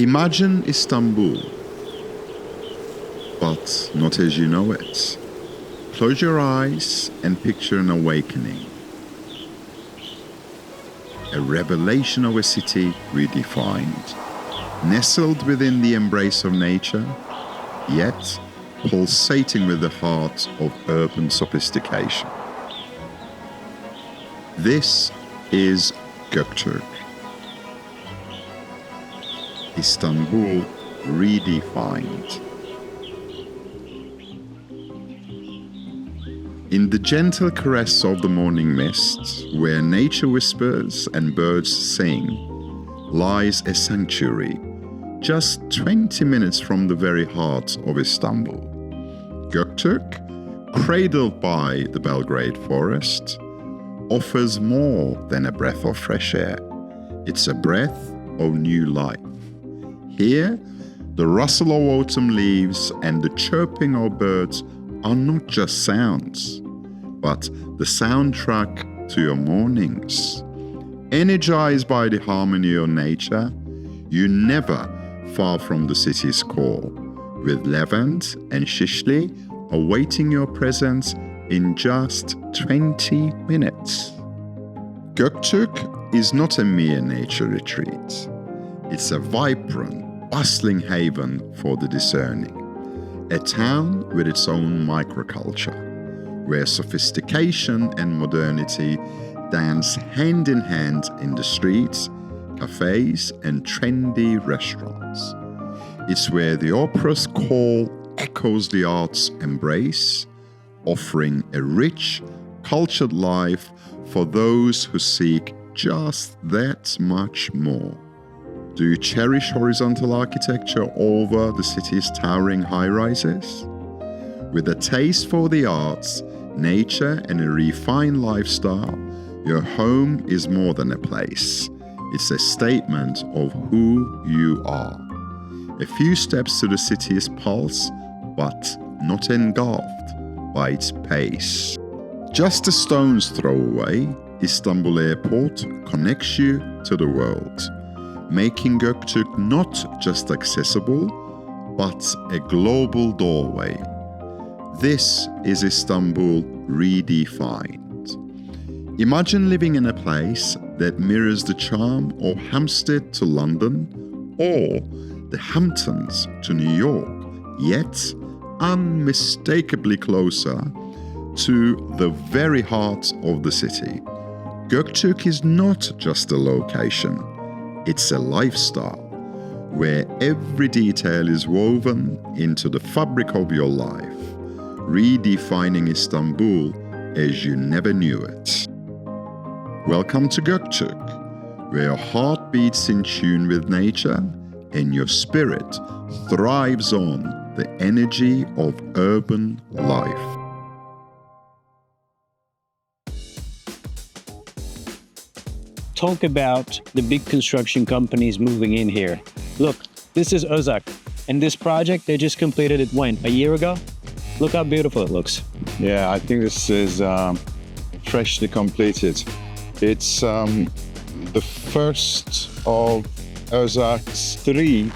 Imagine Istanbul, but not as you know it. Close your eyes and picture an awakening. A revelation of a city redefined, nestled within the embrace of nature, yet pulsating with the heart of urban sophistication. This is Göktürk. Istanbul Redefined. In the gentle caress of the morning mist, where nature whispers and birds sing, lies a sanctuary, just 20 minutes from the very heart of Istanbul. Göktürk, cradled by the Belgrade forest, offers more than a breath of fresh air. It's a breath of new life. Here, the rustle of autumn leaves and the chirping of birds are not just sounds, but the soundtrack to your mornings. Energized by the harmony of nature, you never far from the city's core, with Levant and Shishli awaiting your presence in just 20 minutes. Göktürk is not a mere nature retreat. It's a vibrant, bustling haven for the discerning. A town with its own microculture, where sophistication and modernity dance hand in hand in the streets, cafes, and trendy restaurants. It's where the opera's call echoes the arts' embrace, offering a rich, cultured life for those who seek just that much more. Do you cherish horizontal architecture over the city's towering high-rises? With a taste for the arts, nature, and a refined lifestyle, your home is more than a place. It's a statement of who you are. A few steps to the city's pulse, but not engulfed by its pace. Just a stone's throw away, Istanbul Airport connects you to the world, making Göktürk not just accessible, but a global doorway. This is Istanbul Redefined. Imagine living in a place that mirrors the charm of Hampstead to London, or the Hamptons to New York, yet unmistakably closer to the very heart of the city. Göktürk is not just a location. It's a lifestyle where every detail is woven into the fabric of your life, redefining Istanbul as you never knew it. Welcome to Göktürk, where your heart beats in tune with nature and your spirit thrives on the energy of urban life. Talk about the big construction companies moving in here. Look, this is Özak, and this project they just completed it when? A year ago? Look how beautiful it looks. Yeah, I think this is freshly completed. It's the first of Özak's 3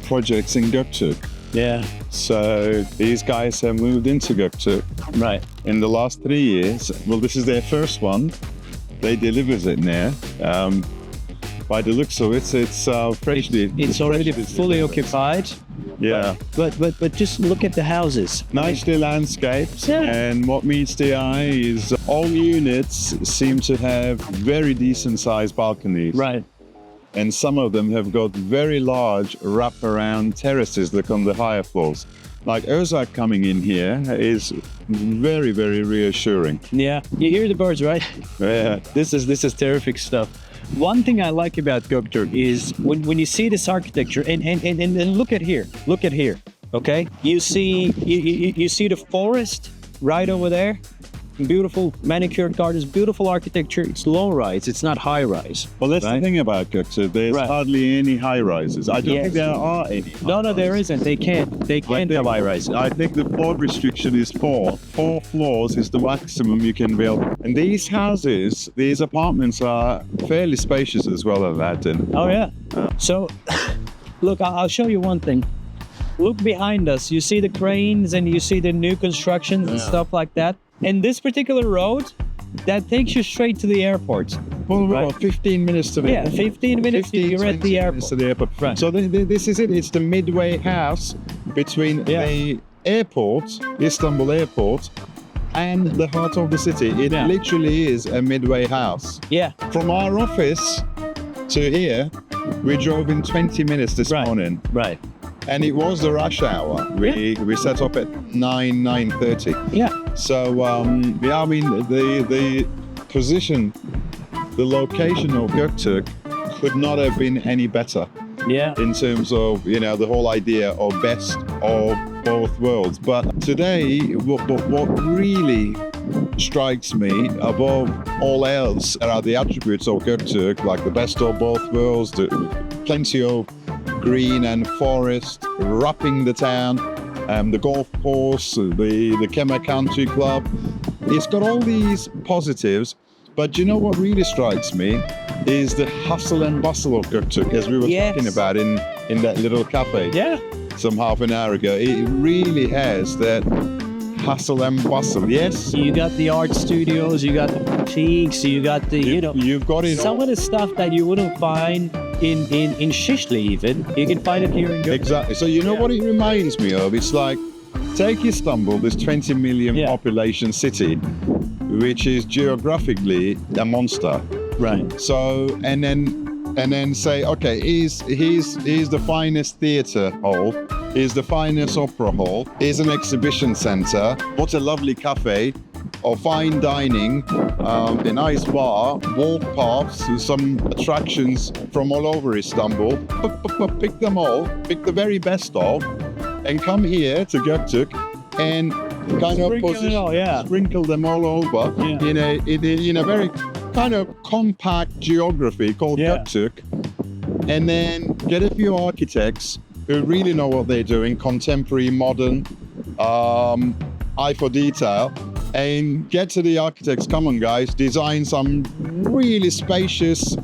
projects in Göktürk. Yeah. So these guys have moved into Göktürk. Right. In the last 3 years. Well, this is their first one. They delivered it now. By the looks of it, it's freshly. It's already fully occupied. Yeah. But just look at the houses. Nicely landscaped. Yeah. And what meets the eye is all units seem to have very decent sized balconies. Right. And some of them have got very large wraparound terraces that on the higher floors. Like Özak coming in here is very, very reassuring. Yeah, you hear the birds, right? Yeah. This is terrific stuff. One thing I like about Göktürk is when you see this architecture and look at here, okay? You see the forest right over there. Beautiful manicured gardens, beautiful architecture. It's low-rise, it's not high-rise. Well, that's right? the thing about Göktürk. There's hardly any high-rises. I don't think there are any. No, there isn't. They can't have high-rises. I think the floor restriction is 4. 4 floors is the maximum you can build. And these houses, these apartments are fairly spacious as well, I imagine. Oh, yeah. So Look, I'll show you one thing. Look behind us. You see the cranes and you see the new constructions and stuff like that. And this particular road, that takes you straight to the airport. Well, Right. 15 minutes to the Yeah, 15 minutes, you're at 20 the minutes airport. to the airport. Right. So this is it. It's the midway house between the airport, Istanbul airport, and the heart of the city. It Yeah. literally is a midway house. Yeah, From our office to here, we drove in 20 minutes this Right. morning, right. and it was the rush hour. We set up at 9:30. Yeah, So yeah, I mean the position, the location of Göktürk could not have been any better yeah. in terms of the whole idea of best of both worlds. But today, what really strikes me above all else are the attributes of Göktürk, like the best of both worlds, plenty of green and forest wrapping the town, the golf course, the Kemer Country Club. It's got all these positives, but you know what really strikes me is the hustle and bustle of Göktürk, as we were Yes. talking about in that little cafe Yeah, some half an hour ago. It really has that hustle and bustle. Yes, you got the art studios, you got the boutiques, you got the, you've got it. some of the stuff that you wouldn't find in Shishli even. You can find it here in Göktürk. Exactly. So you know what it reminds me of? It's like, take Istanbul, this 20 million Yeah. population city, which is geographically a monster. Right. So and then say, okay, here's the finest theatre hall, here's the finest opera hall, here's an exhibition centre, what a lovely cafe, or fine dining, a nice bar, walk paths, some attractions from all over Istanbul. Pick them all, pick the very best of, and come here to Göktürk and kind of Sprinkle it all, yeah. sprinkle them all over Yeah. in a very kind of compact geography called Yeah. Göktürk, and then get a few architects who really know what they're doing, contemporary, modern, eye for detail, and get to the architects, come on guys, design some really spacious,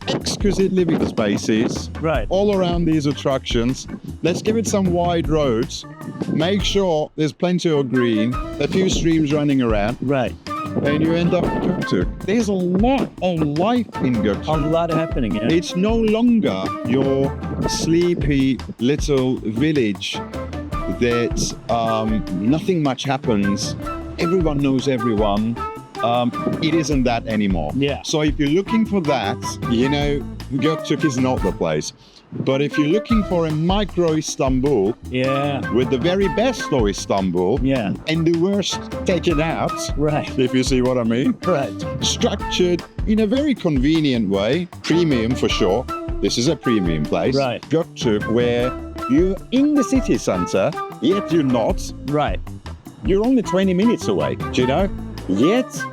exquisite living spaces Right. all around these attractions. Let's give it some wide roads, make sure there's plenty of green, a few streams running around, Right. and you end up in Göktürk. There's a lot of life in A Göktürk. lot happening, yeah. It's no longer your sleepy little village that nothing much happens, everyone knows everyone. It isn't that anymore. Yeah. So if you're looking for that, Göktürk is not the place. But if you're looking for a micro Istanbul Yeah. with the very best of Istanbul Yeah. and the worst taken out, Right. if you see what I mean, Right. structured in a very convenient way, premium for sure. This is a premium place. Right. Göktürk, where you're in the city center, yet you're not. Right. You're only 20 minutes away, do you know? Yet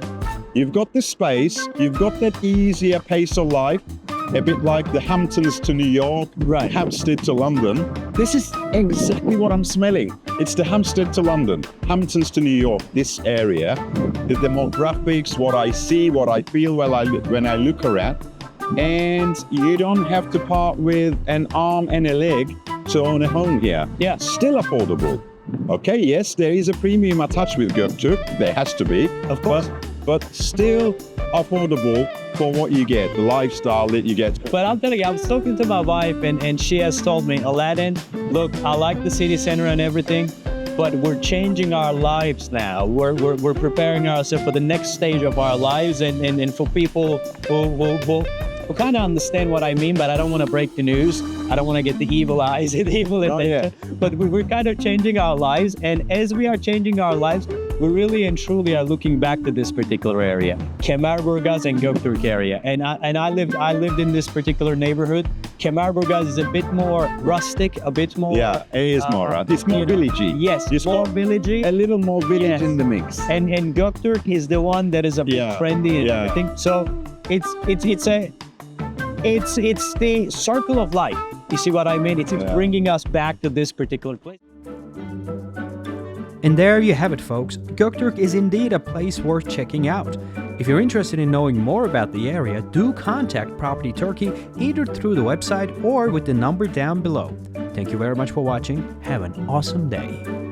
you've got the space, you've got that easier pace of life, a bit like the Hamptons to New York, Right. Hampstead to London. This is exactly what I'm smelling. It's the Hampstead to London, Hamptons to New York, this area. The demographics, what I see, what I feel when I look around. And you don't have to part with an arm and a leg to own a home here. Yeah. Still affordable. Okay, yes, there is a premium attached with Göktürk. There has to be. Of course. But still affordable for what you get, the lifestyle that you get. But I'm telling you, I was talking to my wife and she has told me, Aladdin, look, I like the city center and everything, but we're changing our lives now. We're preparing ourselves for the next stage of our lives and for people who kind of understand what I mean, but I don't want to break the news. I don't want to get the evil eyes and evil in there. But we're kind of changing our lives. And as we are changing our lives, we really and truly are looking back to this particular area, Kemerburgaz and Göktürk area. And I lived in this particular neighborhood. Kemerburgaz is a bit more rustic, a bit more. Yeah, it is more. It's more villagey. Yes, It's more villagey. a little more village Yes. in the mix. And Göktürk is the one that is a bit Yeah, trendy and yeah. everything. So it's the circle of life. You see what I mean? It's Yeah. bringing us back to this particular place. And there you have it, folks. Göktürk is indeed a place worth checking out. If you're interested in knowing more about the area, do contact Property Turkey either through the website or with the number down below. Thank you very much for watching. Have an awesome day.